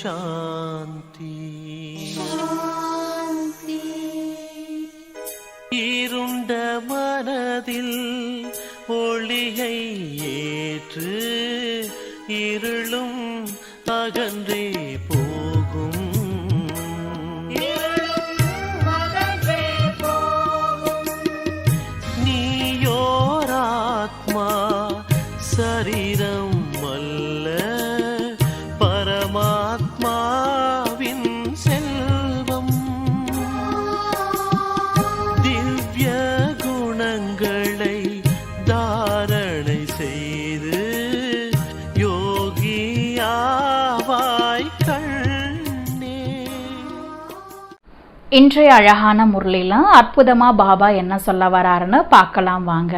சாந்தி. இருண்ட மனதில் ஒளியை ஏற்று இருளும் அகன்றே போகும். நீயோராத்மா சரீரம் அல்ல, பரமாத்மாவின் செல்வம். திவ்ய குணங்களை தாரணை செய்து யோகியாவாய் கண்ணே. இன்றைய அழகான முரளியில் அற்புதமாக பாபா என்ன சொல்ல வராருன்னு பார்க்கலாம் வாங்க.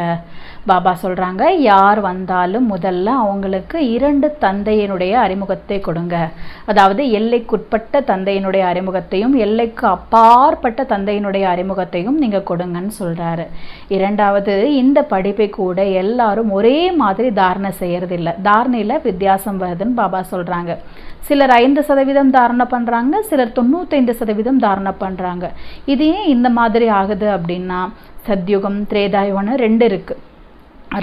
பாபா சொல்கிறாங்க, யார் வந்தாலும் முதல்ல அவங்களுக்கு 2 தந்தையினுடைய அறிமுகத்தை கொடுங்க. அதாவது எல்லைக்குட்பட்ட தந்தையினுடைய அறிமுகத்தையும் எல்லைக்கு அப்பாற்பட்ட தந்தையினுடைய அறிமுகத்தையும் நீங்கள் கொடுங்கன்னு சொல்கிறாரு. இரண்டாவது, இந்த படிப்பை கூட எல்லாரும் ஒரே மாதிரி தாரணை செய்யறதில்லை, தாரணையில் வித்தியாசம் வருதுன்னு பாபா சொல்கிறாங்க. சிலர் 5% தாரணை பண்ணுறாங்க, சிலர் 95% தாரணை பண்ணுறாங்க. இது ஏன் இந்த மாதிரி ஆகுது அப்படின்னா, சத்யுகம் திரேதாயுகம்னு 2 இருக்குது.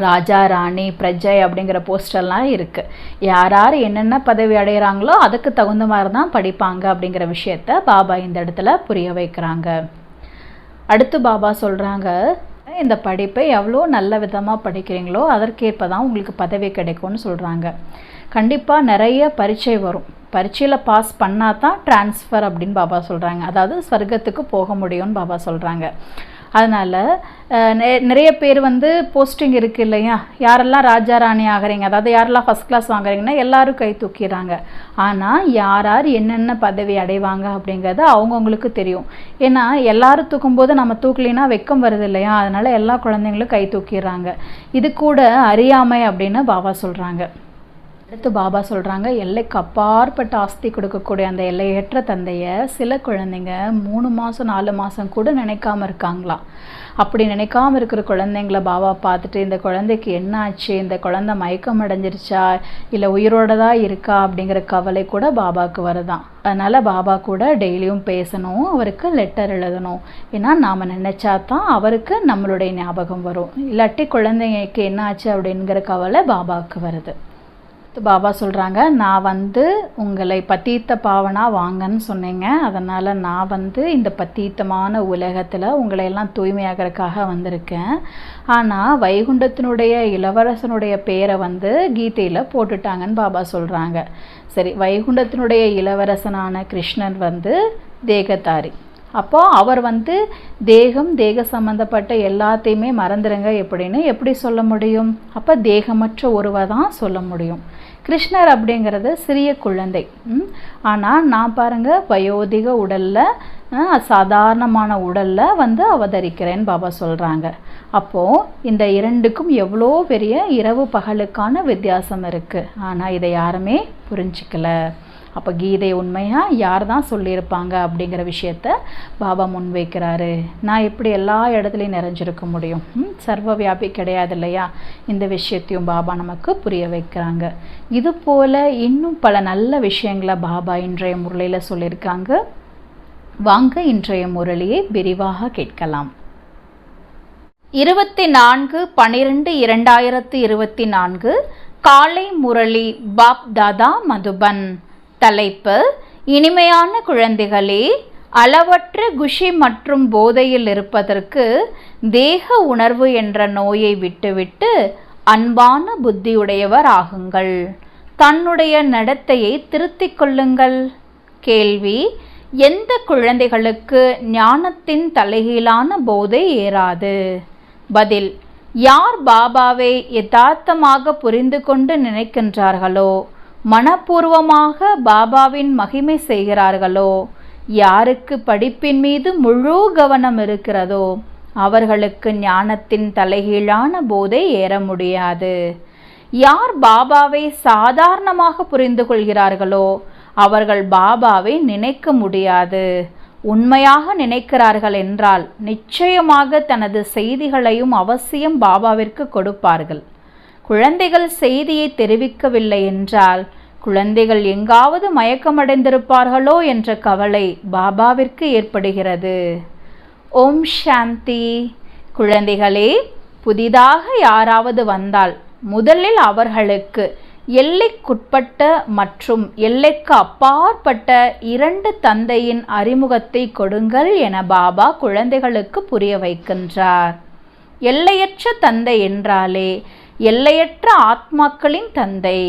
ராஜா ராணி பிரஜை அப்படிங்கிற போஸ்டர்லாம் இருக்குது. யார் யார் என்னென்ன பதவி அடைகிறாங்களோ அதுக்கு தகுந்த மாதிரி தான் படிப்பாங்க அப்படிங்கிற விஷயத்த பாபா இந்த இடத்துல புரிய வைக்கிறாங்க. அடுத்து பாபா சொல்கிறாங்க, இந்த படிப்பை எவ்வளோ நல்ல விதமாக படிக்கிறீங்களோ அதற்கேற்ப தான் உங்களுக்கு பதவி கிடைக்கும்னு சொல்கிறாங்க. கண்டிப்பாக நிறைய பரீட்சை வரும், பரீட்சையில் பாஸ் பண்ணால் தான் ட்ரான்ஸ்ஃபர் அப்படின்னு பாபா சொல்கிறாங்க. அதாவது ஸ்வர்க்கத்துக்கு போக முடியும்னு பாபா சொல்கிறாங்க. அதனால் நிறைய பேர் போஸ்டிங் இருக்குது இல்லையா, யாரெல்லாம் ராஜா ராணி ஆகிறீங்க, அதாவது யாரெல்லாம் ஃபஸ்ட் கிளாஸ் வாங்குறீங்கன்னா எல்லாரும் கை தூக்கிறாங்க. ஆனால் யார் யார் என்னென்ன பதவி அடைவாங்க அப்படிங்கிறது அவங்கவுங்களுக்கு தெரியும். ஏன்னா எல்லாரும் தூக்கும்போது நம்ம தூக்கலினா வெக்கம் வருது இல்லையா, அதனால் எல்லா குழந்தைங்களும் கை தூக்கிறாங்க. இது கூட அறியாமை அப்படின்னு பாபா சொல்கிறாங்க. அடுத்து பாபா சொல்கிறாங்க, எல்லைக்கு அப்பாற்பட்ட ஆஸ்தி கொடுக்கக்கூடிய அந்த எல்லையற்ற தந்தையை சில குழந்தைங்க 3 மாதம் 4 மாதம் கூட நினைக்காம இருக்காங்களாம். அப்படி நினைக்காம இருக்கிற குழந்தைங்கள பாபா பார்த்துட்டு, இந்த குழந்தைக்கு என்ன ஆச்சு, இந்த குழந்தை மயக்கம் அடைஞ்சிருச்சா இல்லை உயிரோட தான் இருக்கா அப்படிங்கிற கவலை கூட பாபாவுக்கு வருதான். அதனால் பாபா கூட டெய்லியும் பேசணும், அவருக்கு லெட்டர் எழுதணும். ஏன்னா நாம் நினச்சா தான் அவருக்கு நம்மளுடைய ஞாபகம் வரும், இல்லாட்டி குழந்தைங்களுக்கு என்ன ஆச்சு அப்படிங்கிற கவலை பாபாவுக்கு வருது. பாபா சொல்கிறாங்க, நான் உங்களை பத்தீத்த பாவனா வாங்கன்னு சொன்னீங்க, அதனால் நான் இந்த பத்தீத்தமான உலகத்தில் உங்களை எல்லாம் தூய்மையாகிறதுக்காக வந்திருக்கேன். ஆனால் வைகுண்டத்தினுடைய இளவரசனுடைய பேரை கீதையில் போட்டுட்டாங்கன்னு பாபா சொல்கிறாங்க. சரி, வைகுண்டத்தினுடைய இளவரசனான கிருஷ்ணன் தேகதாரி. அப்போது அவர் தேகம் தேக சம்மந்தப்பட்ட எல்லாத்தையுமே மறந்துடுங்க எப்படின்னு எப்படி சொல்ல முடியும்? அப்போ தேகமற்ற ஒருவர் தான் சொல்ல முடியும். கிருஷ்ணர் அப்படிங்கிறது சிறிய குழந்தை. ஆனால் நான் பாருங்கள் வயோதிக உடலில் சாதாரணமான உடலில் அவதரிக்கிறேன்னு பாபா சொல்கிறாங்க. அப்போது இந்த 2க்கும் எவ்வளோ பெரிய இரவு பகலுக்கான வித்தியாசம் இருக்குது. ஆனால் இதை யாருமே புரிஞ்சிக்கல. அப்போ கீதை உண்மையாக யார் தான் சொல்லியிருப்பாங்க அப்படிங்கிற விஷயத்த பாபா முன்வைக்கிறாரு. நான் எப்படி எல்லா இடத்துலையும் நிறைஞ்சிருக்க முடியும்? சர்வ வியாபி கிடையாது இல்லையா? இந்த விஷயத்தையும் பாபா நமக்கு புரிய வைக்கிறாங்க. இது போல் இன்னும் பல நல்ல விஷயங்களை பாபா இன்றைய முரளியில் சொல்லியிருக்காங்க. வாங்க இன்றைய முரளியை விரிவாக கேட்கலாம். 24/12/2024 காலை முரளி பாப் தாதா மதுபன். தலைப்பு: இனிமையான குழந்தைகளே, அளவற்ற குஷி மற்றும் போதையில் இருப்பதற்கு தேக உணர்வு என்ற நோயை விட்டுவிட்டு அன்பான புத்தியுடையவர் ஆகுங்கள். தன்னுடைய நடத்தையை திருத்திக் கொள்ளுங்கள். கேள்வி: எந்த குழந்தைகளுக்கு ஞானத்தின் தலைகீழான போதை ஏறாது? பதில்: யார் பாபாவை யதார்த்தமாக புரிந்து கொண்டு நினைக்கின்றார்களோ, மனப்பூர்வமாக பாபாவின் மகிமை செய்கிறார்களோ, யாருக்கு படிப்பின் மீது முழு கவனம் இருக்கிறதோ அவர்களுக்கு ஞானத்தின் தலைகீழான போதை ஏற முடியாது. யார் பாபாவை சாதாரணமாக புரிந்து கொள்கிறார்களோ அவர்கள் பாபாவை நினைக்க முடியாது. உண்மையாக நினைக்கிறார்கள் என்றால் நிச்சயமாக தனது செய்திகளையும் அவசியம் பாபாவிற்கு கொடுப்பார்கள். குழந்தைகள் செய்தியை தெரிவிக்கவில்லை என்றால் குழந்தைகள் எங்காவது மயக்கமடைந்திருப்பார்களோ என்ற கவலை பாபாவிற்கு ஏற்படுகிறது. ஓம் சாந்தி. குழந்தைகளே, புதிதாக யாராவது வந்தால் முதலில் அவர்களுக்கு எல்லைக்குட்பட்ட மற்றும் எல்லைக்கு அப்பாற்பட்ட 2 தந்தையின் அறிமுகத்தை கொடுங்கள் என பாபா குழந்தைகளுக்கு புரிய வைக்கின்றார். எல்லையற்ற தந்தை என்றாலே எல்லையற்ற ஆத்மாக்களின் தந்தை.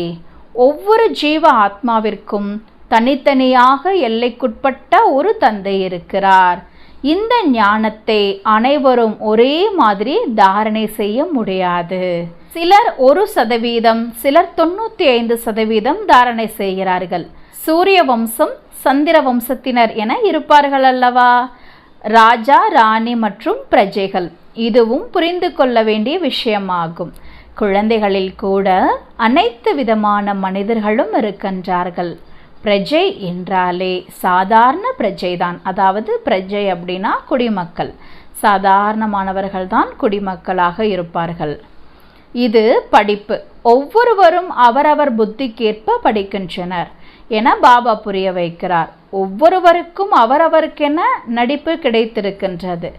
ஒவ்வொரு ஜீவ ஆத்மாவிற்கும் தனித்தனியாக எல்லைக்குட்பட்ட ஒரு தந்தை இருக்கிறார். இந்த ஞானத்தை அனைவரும் ஒரே மாதிரி தாரணை செய்ய முடியாது. சிலர் 1%, சிலர் 95% தாரணை செய்கிறார்கள். சூரிய வம்சம், சந்திர வம்சத்தினர் என இருப்பார்கள் அல்லவா? ராஜா, ராணி மற்றும் பிரஜைகள். இதுவும் புரிந்து கொள்ள வேண்டிய விஷயமாகும். குழந்தைகளில் கூட அனைத்து விதமான மனிதர்களும் இருக்கின்றார்கள். பிரஜை என்றாலே சாதாரண பிரஜைதான். அதாவது பிரஜை அப்படின்னா குடிமக்கள். சாதாரணமானவர்கள் தான் குடிமக்களாக இருப்பார்கள். இது படிப்பு. ஒவ்வொருவரும் அவரவர் புத்திக்கேற்ப படிக்கின்றனர் என பாபா புரிய வைக்கிறார். ஒவ்வொருவருக்கும் அவரவருக்கென நடிப்பு கிடைத்திருக்கின்றது.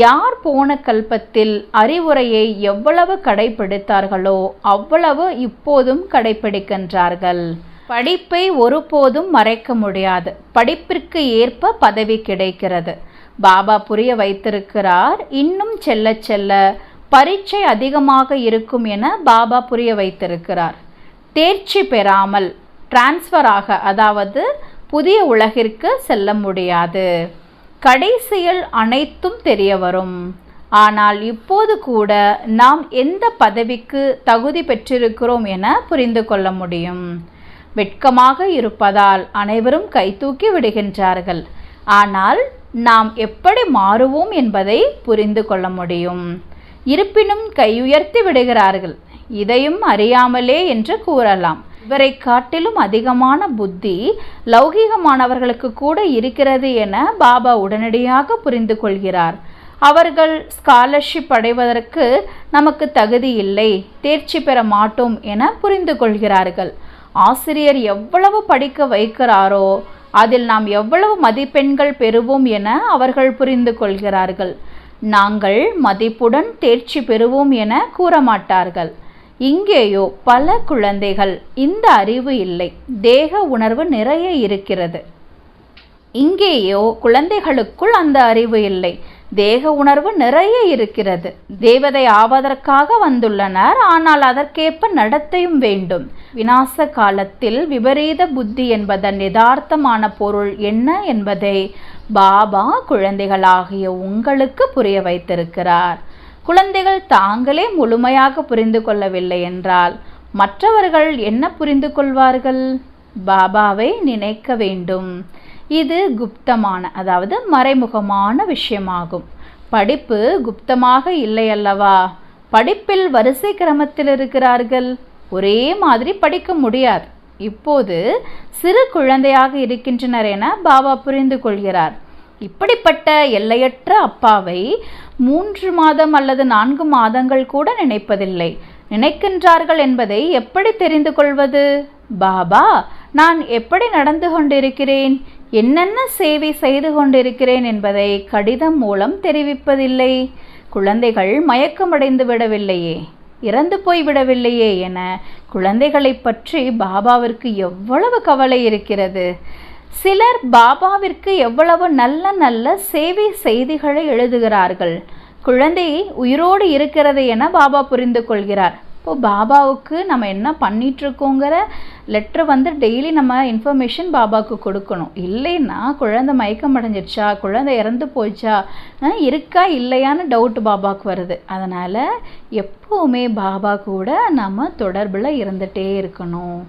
யார் போன கல்பத்தில் அறிவுரையை எவ்வளவு கடைபிடித்தார்களோ அவ்வளவு இப்போதும் கடைபிடிக்கின்றார்கள். படிப்பை ஒருபோதும் மறைக்க முடியாது. படிப்பிற்கு ஏற்ப பதவி கிடைக்கிறது. பாபா புரிய வைத்திருக்கிறார். இன்னும் செல்ல செல்ல பரீட்சை அதிகமாக இருக்கும் என பாபா புரிய வைத்திருக்கிறார். தேர்ச்சி பெறாமல் டிரான்ஸ்ஃபராக, அதாவது புதிய உலகிற்கு செல்ல முடியாது. கடைசியில் அனைத்தும் தெரிய வரும். ஆனால் இப்போது கூட நாம் எந்த பதவிக்கு தகுதி பெற்றிருக்கிறோம் என புரிந்து கொள்ள முடியும். வெட்கமாக இருப்பதால் அனைவரும் கைதூக்கி விடுகின்றார்கள். ஆனால் நாம் எப்படி மாறுவோம் என்பதை புரிந்து கொள்ள முடியும். இருப்பினும் கையுயர்த்தி விடுகிறார்கள். இதையும் அறியாமலே என்று கூறலாம். இவரை காட்டிலும் அதிகமான புத்தி லௌகீகமானவர்களுக்கு கூட இருக்கிறது என பாபா உடனடியாக புரிந்து கொள்கிறார். அவர்கள் ஸ்காலர்ஷிப் அடைவதற்கு நமக்கு தகுதி இல்லை, தேர்ச்சி பெற மாட்டோம் என புரிந்து கொள்கிறார்கள். ஆசிரியர் எவ்வளவு படிக்க வைக்கிறாரோ அதில் நாம் எவ்வளவு மதிப்பெண்கள் பெறுவோம் என அவர்கள் புரிந்து கொள்கிறார்கள். நாங்கள் மதிப்புடன் தேர்ச்சி பெறுவோம் என கூற மாட்டார்கள். இங்கேயோ பல குழந்தைகள் இந்த அறிவு இல்லை, தேக உணர்வு நிறைய இருக்கிறது. இங்கேயோ குழந்தைகளுக்குள் அந்த அறிவு இல்லை, தேக உணர்வு நிறைய இருக்கிறது. தேவதை ஆவதற்காக வந்துள்ளனர், ஆனால் அதற்கேற்ப நடத்தையும் வேண்டும். விநாச காலத்தில் விபரீத புத்தி என்பதன் யதார்த்தமான பொருள் என்ன என்பதை பாபா குழந்தைகளாகிய உங்களுக்கு புரிய வைத்திருக்கிறார். குழந்தைகள் தாங்களே முழுமையாக புரிந்து கொள்ளவில்லை என்றால் மற்றவர்கள் என்ன புரிந்து கொள்வார்கள்? பாபாவை நினைக்க வேண்டும். இது குப்தமான, அதாவது மறைமுகமான விஷயமாகும். படிப்பு குப்தமாக இல்லை அல்லவா? படிப்பில் வரிசை கிரமத்தில் இருக்கிறார்கள். ஒரே மாதிரி படிக்க முடியாது. இப்போது சிறு குழந்தையாக இருக்கின்றனர் என பாபா புரிந்து கொள்கிறார். இப்படிப்பட்ட எல்லையற்ற அப்பாவை 3 மாதம் அல்லது 4 மாதங்கள் கூட நினைப்பதில்லை. நினைக்கின்றார்கள் என்பதை எப்படி தெரிந்து கொள்வது? பாபா, நான் எப்படி நடந்து கொண்டிருக்கிறேன், என்னென்ன சேவை செய்து கொண்டிருக்கிறேன் என்பதை கடிதம் மூலம் தெரிவிப்பதில்லை. குழந்தைகள் மயக்கமடைந்து விடவில்லையே, இறந்து போய்விடவில்லையே என குழந்தைகளை பற்றி பாபாவிற்கு எவ்வளவு கவலை இருக்கிறது. சிலர் பாபாவிற்கு எவ்வளவு நல்ல நல்ல சேவை செய்திகளை எழுதுகிறார்கள். குழந்தை உயிரோடு இருக்கிறது என பாபா புரிந்து கொள்கிறார். இப்போ பாபாவுக்கு நம்ம என்ன பண்ணிகிட்ருக்கோங்கிற லெட்ரு டெய்லி நம்ம இன்ஃபர்மேஷன் பாபாவுக்கு கொடுக்கணும். இல்லைன்னா குழந்தை மயக்கம் அடைஞ்சிருச்சா, குழந்தை இறந்து போச்சா, இருக்கா இல்லையான்னு டவுட் பாபாவுக்கு வருது. அதனால் எப்போவுமே பாபா கூட நம்ம தொடர்பில் இருந்துகிட்டே இருக்கணும்.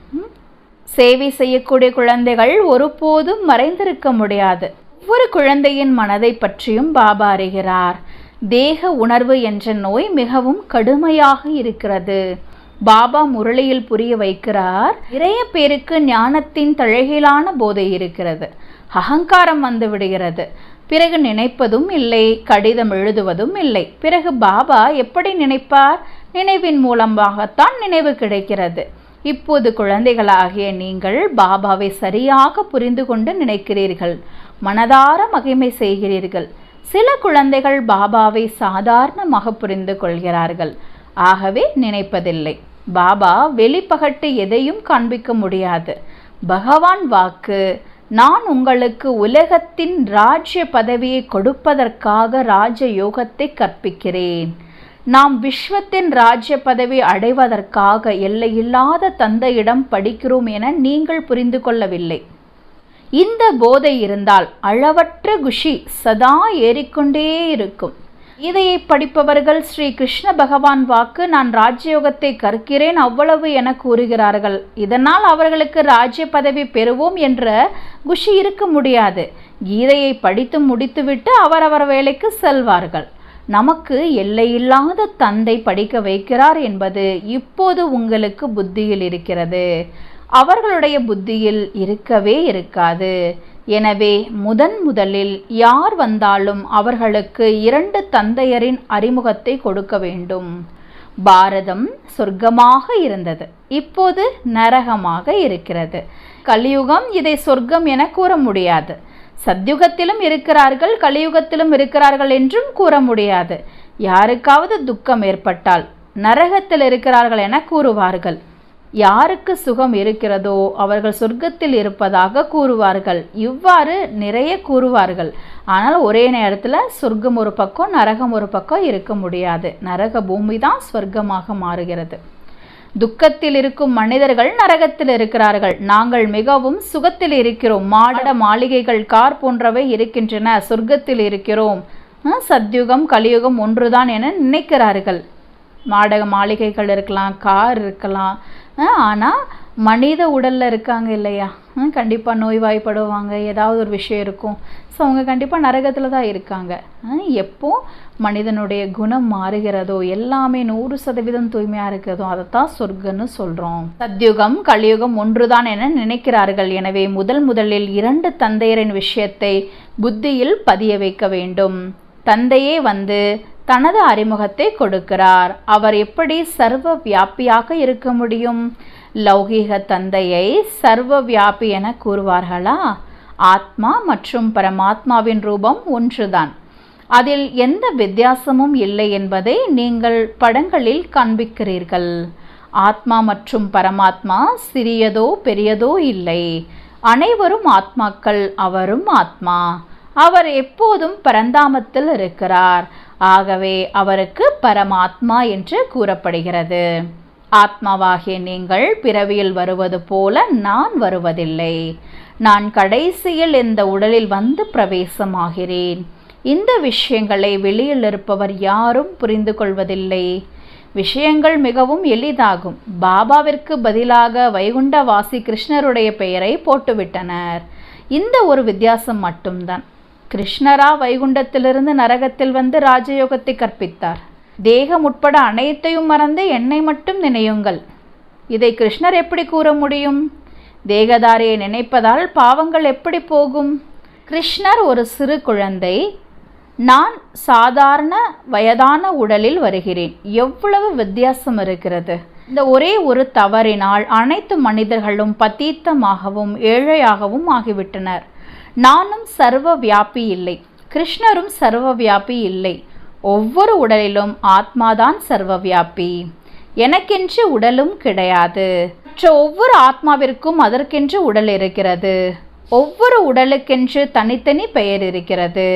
சேவை செய்யக்கூடிய குழந்தைகள் ஒருபோதும் மறைந்திருக்க முடியாது. ஒவ்வொரு குழந்தையின் மனதை பற்றியும் பாபா அறிகிறார். தேக உணர்வு என்ற நோய் மிகவும் கடுமையாக இருக்கிறது. பாபா முரளியில் புரிய வைக்கிறார். நிறைய பேருக்கு ஞானத்தின் தழகிலான போதை இருக்கிறது. அகங்காரம் வந்து விடுகிறது. பிறகு நினைப்பதும் இல்லை, கடிதம் எழுதுவதும் இல்லை. பிறகு பாபா எப்படி நினைப்பார்? நினைவின் மூலமாகத்தான் நினைவு கிடைக்கிறது. இப்போது குழந்தைகளாகிய நீங்கள் பாபாவை சரியாக புரிந்து கொண்டு நினைக்கிறீர்கள், மனதார மகிமை செய்கிறீர்கள். சில குழந்தைகள் பாபாவை சாதாரணமாக புரிந்து கொள்கிறார்கள், ஆகவே நினைப்பதில்லை. பாபா வெளிப்பகட்டு எதையும் காண்பிக்க முடியாது. பகவான் வாக்கு, நான் உங்களுக்கு உலகத்தின் ராஜ்ய பதவியை கொடுப்பதற்காக ராஜ யோகத்தை கற்பிக்கிறேன். நாம் விஸ்வத்தின் ராஜ்ய பதவி அடைவதற்காக எல்லையில்லாத தந்தையிடம் படிக்கிறோம் என நீங்கள் புரிந்து கொள்ளவில்லை. இந்த போதை இருந்தால் அளவற்ற குஷி சதா ஏறிக்கொண்டே இருக்கும். கீதையை படிப்பவர்கள் ஸ்ரீ கிருஷ்ண பகவான் வாக்கு, நான் ராஜ்யோகத்தை கற்கிறேன் அவ்வளவு என கூறுகிறார்கள். இதனால் அவர்களுக்கு ராஜ்ய பதவி பெறுவோம் என்ற குஷி இருக்க முடியாது. கீதையை படித்து முடித்துவிட்டு அவரவர் வேலைக்கு செல்வார்கள். நமக்கு எல்லையில்லாத தந்தை படிக்க வைக்கிறார் என்பது இப்போது உங்களுக்கு புத்தியில் இருக்கிறது, அவர்களுடைய புத்தியில் இருக்கவே இருக்காது. எனவே முதலில் யார் வந்தாலும் அவர்களுக்கு 2 தந்தையரின் அறிமுகத்தை கொடுக்க வேண்டும். பாரதம் சொர்க்கமாக இருந்தது, இப்போது நரகமாக இருக்கிறது. கலியுகம் இதை சொர்க்கம் என கூற முடியாது. சத்யுகத்திலும் இருக்கிறார்கள், கலியுகத்திலும் இருக்கிறார்கள் என்றும் கூற முடியாது. யாருக்காவது துக்கம் ஏற்பட்டால் நரகத்தில் இருக்கிறார்கள் என கூறுவார்கள். யாருக்கு சுகம் இருக்கிறதோ அவர்கள் சொர்க்கத்தில் இருப்பதாக கூறுவார்கள். இவ்வாறு நிறைய கூறுவார்கள். ஆனால் ஒரே நேரத்தில் சொர்க்கம் ஒரு பக்கம் நரகம் ஒரு பக்கம் இருக்க முடியாது. நரக பூமி தான் சொர்க்கமாக மாறுகிறது. துக்கத்தில் இருக்கும் மனிதர்கள் நரகத்தில் இருக்கிறார்கள். நாங்கள் மிகவும் சுகத்தில் இருக்கிறோம். மாட மாளிகைகள், கார் போன்றவை இருக்கின்றன, சொர்க்கத்தில் இருக்கிறோம். சத்யுகம் கலியுகம் ஒன்றுதான் என நினைக்கிறார்கள். மாட மாளிகைகள் இருக்கலாம், கார் இருக்கலாம், ஆனால் மனித உடலில் இருக்காங்க இல்லையா, கண்டிப்பாக நோய்வாய்ப்படுவாங்க, ஏதாவது ஒரு விஷயம் இருக்கும். ஸோ அவங்க கண்டிப்பாக நரகத்தில் தான் இருக்காங்க. எப்போ மனிதனுடைய குணம் மாறுகிறதோ, எல்லாமே 100% தூய்மையாக இருக்கிறதோ அதைத்தான் சொர்க்கன்னு சொல்கிறோம். சத்யுகம் கலியுகம் ஒன்றுதான் என நினைக்கிறார்கள். எனவே முதலில் 2 தந்தையரின் விஷயத்தை புத்தியில் பதிய வைக்க வேண்டும். தந்தையே வந்து தனது அறிமுகத்தை கொடுக்கிறார். அவர் எப்படி சர்வ வியாபியாக இருக்க முடியும்? லௌகீக தந்தையை சர்வ வியாபி என கூறுவார்களா? ஆத்மா மற்றும் பரமாத்மாவின் ரூபம் ஒன்றுதான், அதில் எந்த வித்தியாசமும் இல்லை என்பதை நீங்கள் படங்களில் காண்பிக்கிறீர்கள். ஆத்மா மற்றும் பரமாத்மா சிறியதோ பெரியதோ இல்லை, அனைவரும் ஆத்மாக்கள். அவரும் ஆத்மா. அவர் எப்போதும் பரந்தாமத்தில் இருக்கிறார். ஆகவே அவருக்கு பரமாத்மா என்று கூறப்படுகிறது. ஆத்மாவாகிய நீங்கள் பிறவியில் வருவது போல நான் வருவதில்லை. நான் கடைசியில் இந்த உடலில் வந்து பிரவேசமாகிறேன். இந்த விஷயங்களை வெளியில் இருப்பவர் யாரும் புரிந்து கொள்வதில்லை. விஷயங்கள் மிகவும் எளிதாகும். பாபாவிற்கு பதிலாக வைகுண்டவாசி கிருஷ்ணருடைய பெயரை போட்டுவிட்டனர். இந்த ஒரு வித்தியாசம் மட்டும்தான். கிருஷ்ணரா வைகுண்டத்திலிருந்து நரகத்தில் வந்து ராஜயோகத்தை கற்பித்தார். தேகம் உட்பட அனைத்தையும் மறந்து என்னை மட்டும் நினையுங்கள். இதை கிருஷ்ணர் எப்படி கூற முடியும்? தேகதாரியை நினைப்பதால் பாவங்கள் எப்படி போகும்? கிருஷ்ணர் ஒரு சிறு குழந்தை, நான் சாதாரண வயதான உடலில் வருகிறேன். எவ்வளவு வித்தியாசம் இருக்கிறது! இந்த ஒரே ஒரு தவறினால் அனைத்து மனிதர்களும் பதீத்தமாகவும் ஏழையாகவும் ஆகிவிட்டனர். நானும் சர்வ வியாபி இல்லை, கிருஷ்ணரும் சர்வ வியாபி இல்லை. ஒவ்வொரு உடலிலும் ஆத்மாதான் சர்வ வியாபி. எனக்கென்று உடலும் கிடையாது. மற்ற ஒவ்வொரு ஆத்மாவிற்கும் அதற்கென்று உடல் இருக்கிறது. ஒவ்வொரு உடலுக்கென்று தனித்தனி பெயர் இருக்கிறது.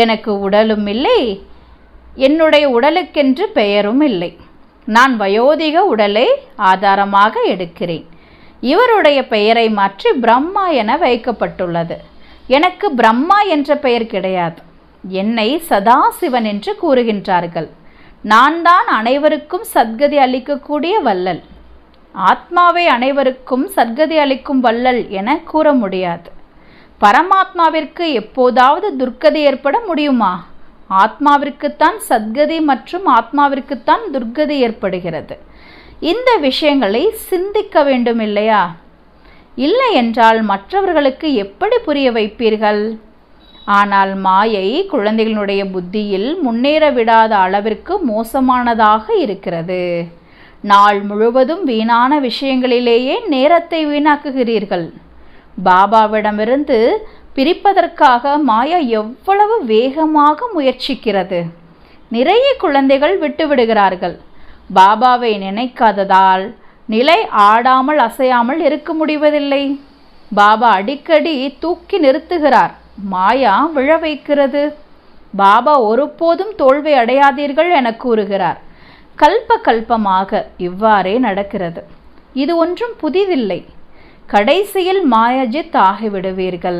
எனக்கு உடலும் இல்லை, என்னுடைய உடலுக்கென்று பெயரும் இல்லை. நான் வயோதிக உடலை ஆதாரமாக எடுக்கிறேன். இவருடைய பெயரை மாற்றி பிரம்மா என வைக்கப்பட்டுள்ளது. எனக்கு பிரம்மா என்ற பெயர் கிடையாது. என்னை சதாசிவன் என்று கூறுகின்றார்கள். நான் தான் அனைவருக்கும் சத்கதி அளிக்கக்கூடிய வள்ளல். ஆத்மாவை அனைவருக்கும் சத்கதி அளிக்கும் வள்ளல் என கூற முடியாது. பரமாத்மாவிற்கு எப்போதாவது துர்க்கதி ஏற்பட முடியுமா? ஆத்மாவிற்குத்தான் சத்கதி மற்றும் ஆத்மாவிற்குத்தான் துர்க்கதி ஏற்படுகிறது. இந்த விஷயங்களை சிந்திக்க வேண்டும் இல்லையா? இல்லை என்றால் மற்றவர்களுக்கு எப்படி புரிய வைப்பீர்கள்? ஆனால் மாயை குழந்தைகளுடைய புத்தியில் முன்னேற விடாத அளவிற்கு மோசமானதாக இருக்கிறது. நாள் முழுவதும் வீணான விஷயங்களிலேயே நேரத்தை வீணாக்குகிறீர்கள். பாபாவிடமிருந்து பிரிப்பதற்காக மாயா எவ்வளவு வேகமாக முயற்சிக்கிறது. நிறைய குழந்தைகள் விட்டுவிடுகிறார்கள். பாபாவை நினைக்காததால் நிலை ஆடாமல் அசையாமல் இருக்க முடிவதில்லை. பாபா அடிக்கடி தூக்கி நிறுத்துகிறார். மாயா விழ வைக்கிறது. பாபா ஒருபோதும் தோல்வி அடையாதீர்கள் என கூறுகிறார். கல்ப கல்பமாக இவ்வாறே நடக்கிறது. இது ஒன்றும் புதிதில்லை. கடைசியில் மாயாஜித் ஆகிவிடுவீர்கள்.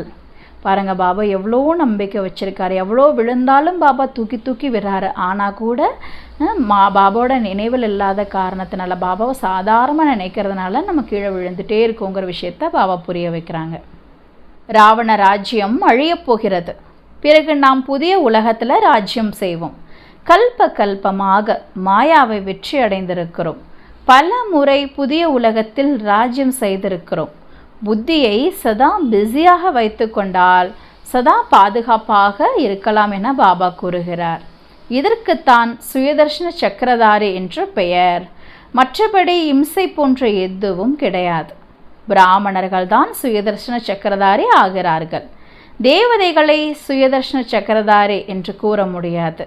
பாருங்க, பாபா எவ்வளோ நம்பிக்கை வச்சிருக்காரு. எவ்வளோ விழுந்தாலும் பாபா தூக்கி தூக்கி விடுறாரு. ஆனால் கூட பாபாவோட நினைவில் இல்லாத காரணத்தினால, பாபாவை சாதாரணமாக நினைக்கிறதுனால நம்ம கீழே விழுந்துட்டே இருக்கோங்கிற விஷயத்த பாபா புரிய வைக்கிறாங்க. ராவண ராஜ்யம் அழியப் போகிறது. பிறகு நாம் புதிய உலகத்தில் ராஜ்யம் செய்வோம். கல்ப கல்பமாக மாயாவை வெற்றி அடைந்திருக்கிறோம். பல முறை புதிய உலகத்தில் ராஜ்யம் செய்திருக்கிறோம். புத்தியை சதா பிஸியாக வைத்து கொண்டால் சதா பாதுகாப்பாக இருக்கலாம் என பாபா கூறுகிறார். இதற்குத்தான் சுயதர்ஷன சக்கரதாரி என்று பெயர். மற்றபடி இம்சை போன்ற எதுவும் கிடையாது. பிராமணர்கள் தான் சுயதர்ஷன சக்கரதாரி ஆகிறார்கள். தேவதைகளை சுயதர்ஷன சக்கரதாரி என்று கூற முடியாது.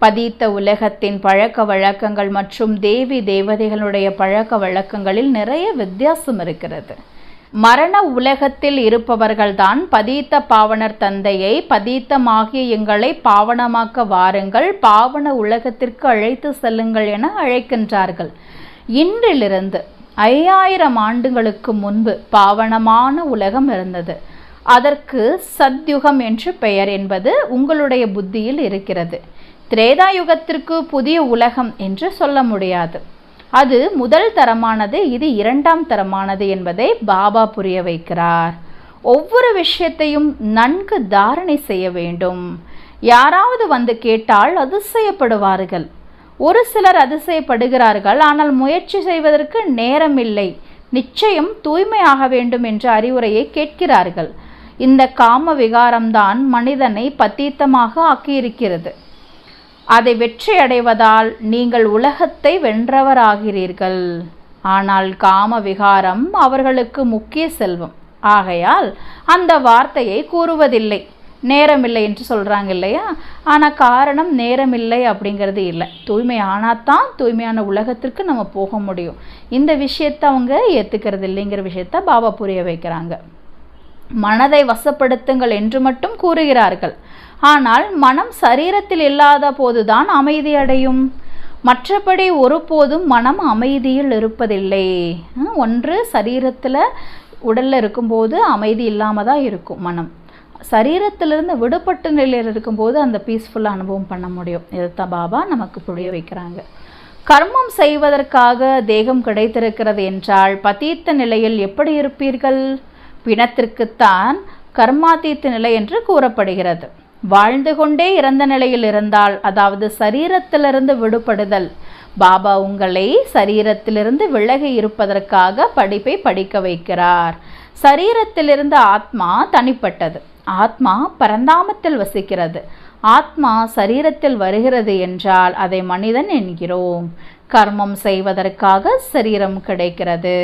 பதித்த உலகத்தின் பழக்க வழக்கங்கள் மற்றும் தேவி தேவதைகளுடைய பழக்க வழக்கங்களில் நிறைய வித்தியாசம் இருக்கிறது. மரண உலகத்தில் இருப்பவர்கள்தான் பதித்த பாவனர் தந்தையை பதித்தமாகிய எங்களை பாவனமாக்க வாருங்கள், பாவன உலகத்திற்கு அழைத்து செல்லுங்கள் என அழைக்கின்றார்கள். இன்றிலிருந்து 5000 ஆண்டுகளுக்கு முன்பு பாவனமான உலகம் இருந்தது. அதற்கு சத்யுகம் என்று பெயர் என்பது உங்களுடைய புத்தியில் இருக்கிறது. திரேதாயுகத்திற்கு புதிய உலகம் என்று சொல்ல முடியாது. அது முதல் தரமானது, இது 2ஆம் தரமானது என்பதை பாபா புரிய வைக்கிறார். ஒவ்வொரு விஷயத்தையும் நன்கு தாரணை செய்ய வேண்டும். யாராவது வந்து கேட்டால் அதிசயப்படுவார்கள். ஒரு சிலர் அதிசயப்படுகிறார்கள், ஆனால் முயற்சி செய்வதற்கு நேரம் இல்லை. நிச்சயம் தூய்மையாக வேண்டும் என்ற அறிவுரையை கேட்கிறார்கள். இந்த காம விகாரம்தான் மனிதனை பத்தீத்தமாக ஆக்கியிருக்கிறது. அதை வெற்றி அடைவதால் நீங்கள் உலகத்தை வென்றவராகிறீர்கள். ஆனால் காம விகாரம் அவர்களுக்கு முக்கிய செல்வம். ஆகையால் அந்த வார்த்தையை கூறுவதில்லை. நேரமில்லை என்று சொல்கிறாங்க இல்லையா? ஆனால் காரணம் நேரமில்லை அப்படிங்கிறது இல்லை. தூய்மை ஆனாதான் தூய்மையான உலகத்திற்கு நம்ம போக முடியும். இந்த விஷயத்தை அவங்க ஏற்றுக்கிறது இல்லைங்கிற விஷயத்த பாபா புரிய வைக்கிறாங்க. மனதை வசப்படுத்துங்கள் என்று மட்டும் கூறுகிறார்கள். ஆனால் மனம் சரீரத்தில் இல்லாத போதுதான் அமைதி அடையும். மற்றபடி ஒருபோதும் மனம் அமைதியில் இருப்பதில்லை. ஒன்று சரீரத்தில் உடலில் இருக்கும்போது அமைதி இல்லாமல் தான் இருக்கும் மனம். சரீரத்திலிருந்து விடுபட்ட நிலையில் இருக்கும்போது அந்த பீஸ்ஃபுல்லாக அனுபவம் பண்ண முடியும். இதைத்தான் பாபா நமக்கு புரிய வைக்கிறாங்க. கர்மம் செய்வதற்காக தேகம் கிடைத்திருக்கிறது என்றால் பதீத்த நிலையில் எப்படி இருப்பீர்கள்? பிணத்திற்குத்தான் கர்மாதீத்த நிலை என்று கூறப்படுகிறது. வாழ்ந்து கொண்டே இறந்த நிலையில் இருந்தால், அதாவது சரீரத்திலிருந்து விடுபடுதல். பாபா உங்களை சரீரத்திலிருந்து விலகி இருப்பதற்காக படிப்பை படிக்க வைக்கிறார். சரீரத்திலிருந்து ஆத்மா தனிப்பட்டது. ஆத்மா பரந்தாமத்தில் வசிக்கிறது. ஆத்மா சரீரத்தில் வருகிறது என்றால் அதை மனிதன் என்கிறோம். கர்மம் செய்வதற்காக சரீரம் கிடைக்கிறது.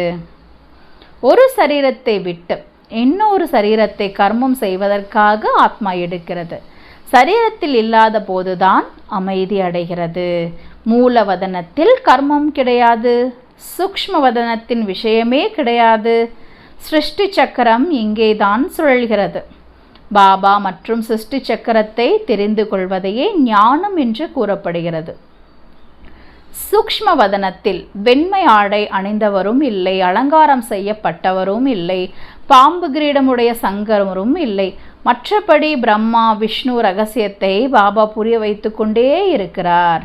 ஒரு சரீரத்தை விட்டு இன்னொரு சரீரத்தை கர்மம் செய்வதற்காக ஆத்மா எடுக்கிறது. சரீரத்தில் இல்லாத போதுதான் அமைதி அடைகிறது. மூலவதனத்தில் கர்மம் கிடையாது. சூக்ஷ்மவதனத்தின் விஷயமே கிடையாது. சிருஷ்டி சக்கரம் இங்கேதான் சுழல்கிறது. பாபா மற்றும் சிருஷ்டி சக்கரத்தை தெரிந்து கொள்வதையே ஞானம் என்று கூறப்படுகிறது. சூக்ஷ்மவதனத்தில் வெண்மை ஆடை அணிந்தவரும் இல்லை, அலங்காரம் செய்யப்பட்டவரும் இல்லை, பாம்பு கிரீடமுடைய சங்கரரும் இல்லை. மற்றபடி பிரம்மா விஷ்ணு ரகசியத்தை பாபா புரிய வைத்து கொண்டே இருக்கிறார்.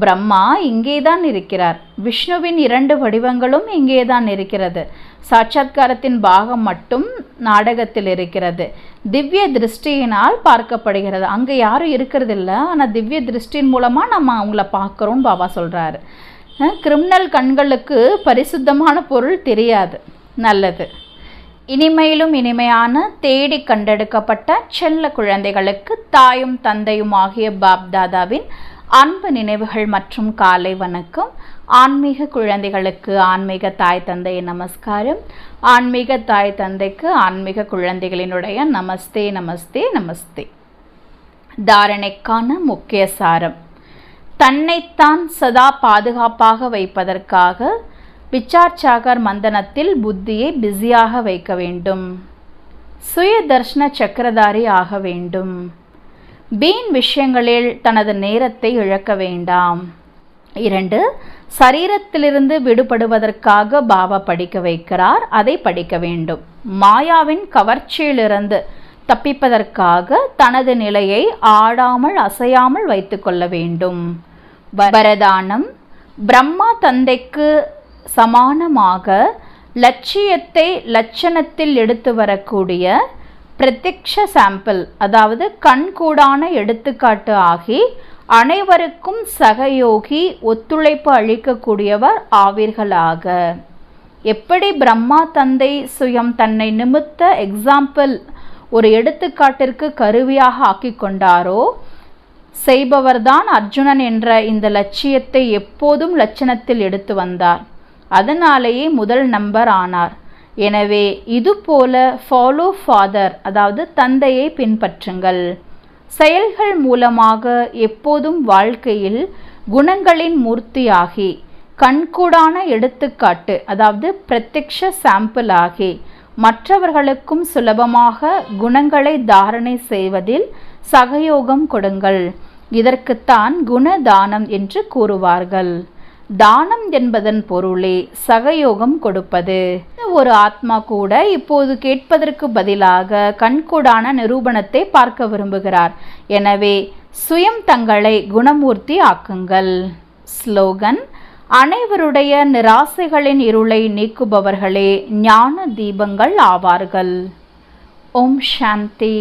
பிரம்மா இங்கேதான் இருக்கிறார். விஷ்ணுவின் 2 வடிவங்களும் இங்கேதான் இருக்கிறது. சாட்சாத்காரத்தின் பாகம் மட்டும் நாடகத்தில் இருக்கிறது. திவ்ய திருஷ்டியினால் பார்க்கப்படுகிறது. அங்கே யாரும் இருக்கிறது இல்லை, ஆனால் திவ்ய திருஷ்டியின் மூலமாக நம்ம அவங்கள பார்க்குறோன்னு பாபா சொல்கிறாரு. கிரிமினல் கண்களுக்கு பரிசுத்தமான பொருள் தெரியாது. நல்லது. இனிமையிலும் இனிமையான தேடி கண்டெடுக்கப்பட்ட செல்ல குழந்தைகளுக்கு தாயும் தந்தையும் ஆகிய பாப்தாதாவின் அன்பு நினைவுகள் மற்றும் காலை வணக்கம். ஆன்மீக குழந்தைகளுக்கு ஆன்மீக தாய் தந்தை நமஸ்காரம். ஆன்மீக தாய் தந்தைக்கு ஆன்மீக குழந்தைகளினுடைய நமஸ்தே நமஸ்தே நமஸ்தே. தாரணைக்கான முக்கிய சாரம்: தன்னைத்தான் சதா பாதுகாப்பாக வைப்பதற்காக விசார் சாகர் மந்தனத்தில் புத்தியை பிஸியாக வைக்க வேண்டும். சுய தர்ஷன சக்கரதாரி ஆக வேண்டும். வீண் விஷயங்களில் தனது நேரத்தை இழக்க வேண்டாம். 2. சரீரத்திலிருந்து விடுபடுவதற்காக பாபா படிக்க வைக்கிறார், அதை படிக்க வேண்டும். மாயாவின் கவர்ச்சியிலிருந்து தப்பிப்பதற்காக தனது நிலையை ஆடாமல் அசையாமல் வைத்து கொள்ள வேண்டும். வரதானம்: பிரம்மா தந்தைக்கு சமானமாக லட்சியத்தை லட்சணத்தில் எடுத்து வரக்கூடிய பிரத்யக்ஷ சாம்பிள், அதாவது கண்கூடான எடுத்துக்காட்டு ஆகி அனைவருக்கும் சகயோகி ஒத்துழைப்பு அளிக்கக்கூடியவர் ஆவீர்களாக. எப்படி பிரம்மா தந்தை சுயம் தன்னை நிமித்த எக்ஸாம்பிள் ஒரு எடுத்துக்காட்டிற்கு கருவியாக ஆக்கி கொண்டாரோ, செய்பவர்தான் அர்ஜுனன் என்ற இந்த லட்சியத்தை எப்போதும் லட்சணத்தில் எடுத்து வந்தார். அதனாலேயே முதல் நம்பர் ஆனார். எனவே இதுபோல ஃபாலோ ஃபாதர், அதாவது தந்தையை பின்பற்றுங்கள். செயல்கள் மூலமாக எப்போதும் வாழ்க்கையில் குணங்களின் மூர்த்தியாகி கண்கூடான எடுத்துக்காட்டு, அதாவது பிரத்யக்ஷ சாம்பிள் ஆகி மற்றவர்களுக்கும் சுலபமாக குணங்களை தாரணை செய்வதில் சகயோகம் கொடுங்கள். இதற்குத்தான் குணதானம் என்று கூறுவார்கள். தானம் என்பதன் பொருளே சகயோகம் கொடுப்பது. ஒரு ஆத்மா கூட இப்போது கேட்பதற்கு பதிலாக கண்கூடான நிரூபணத்தை பார்க்க விரும்புகிறார். எனவே சுயம் தங்களை குணமூர்த்தி ஆக்குங்கள். ஸ்லோகன்: அனைவருடைய நிராசைகளின் இருளை நீக்குபவர்களே ஞான தீபங்கள் ஆவார்கள். ஓம் சாந்தி.